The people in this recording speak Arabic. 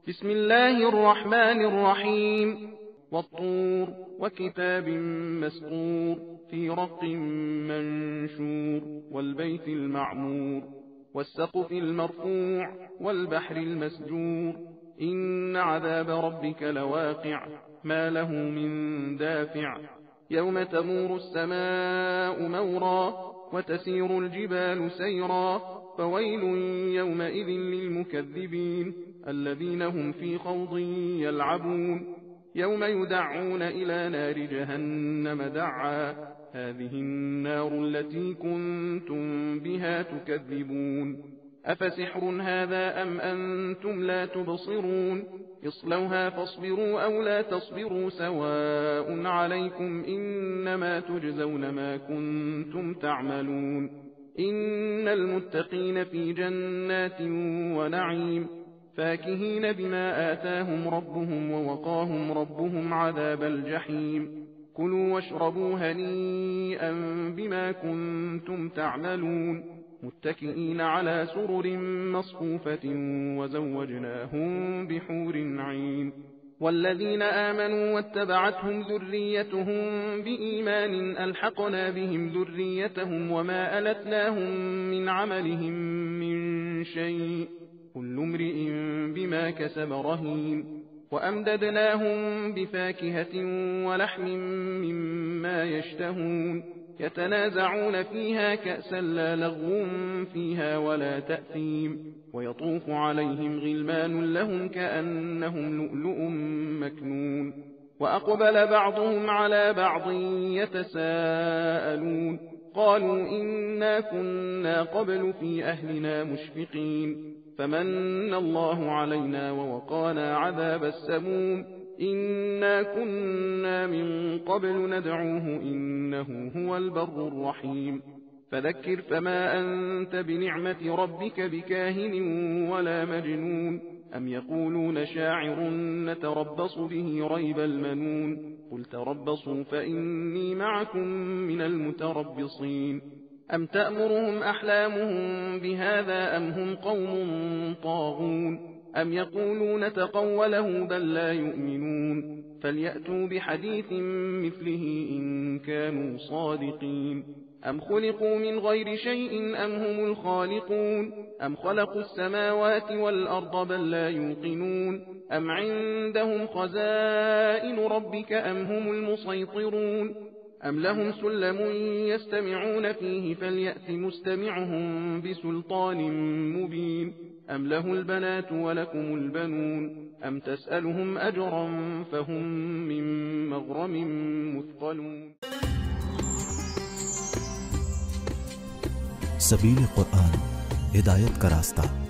بسم الله الرحمن الرحيم. والطور وكتاب مسطور في رق منشور والبيت المعمور والسقف المرفوع والبحر المسجور إن عذاب ربك لواقع ما له من دافع يوم تمور السماء مورا وتسير الجبال سيرا فويل يومئذ للمكذبين الذين هم في خوض يلعبون يوم يدعون إلى نار جهنم دعا هذه النار التي كنتم بها تكذبون أفسحر هذا أم أنتم لا تبصرون اصلوها فاصبروا أو لا تصبروا سواء عليكم إنما تجزون ما كنتم تعملون إن المتقين في جنات ونعيم فاكهين بما آتاهم ربهم ووقاهم ربهم عذاب الجحيم كلوا واشربوا هنيئا بما كنتم تعملون متكئين على سرر مصفوفة وزوجناهم بحور عين والذين آمنوا واتبعتهم ذريتهم بإيمان ألحقنا بهم ذريتهم وما ألتناهم من عملهم من شيء كل امرئ بما كسب رهين وأمددناهم بفاكهة ولحم مما يشتهون يتنازعون فيها كأسا لا لغو فيها ولا تأثيم ويطوف عليهم غلمان لهم كأنهم لؤلؤ مكنون وأقبل بعضهم على بعض يتساءلون قالوا إنا كنا قبل في أهلنا مشفقين فمن الله علينا ووقانا عذاب السموم إنا كنا من قبل ندعوه إنه هو البر الرحيم فذكر فما أنت بنعمة ربك بكاهن ولا مجنون أم يقولون شاعر نتربص به ريب المنون قل تربصوا فإني معكم من المتربصين أم تأمرهم أحلامهم بهذا أم هم قوم طاغون أم يقولون تقوله بل لا يؤمنون فليأتوا بحديث مثله إن كانوا صادقين أم خلقوا من غير شيء أم هم الخالقون أم خلقوا السماوات والأرض بل لا يوقنون أم عندهم خزائن ربك أم هم المسيطرون أم لهم سلم يستمعون فيه فليأت مستمعهم بسلطان مبين أم له البنات ولكم البنون أم تسألهم أجرا فهم من مغرم مثقلون. सबील कुरान हिदायत का रास्ता।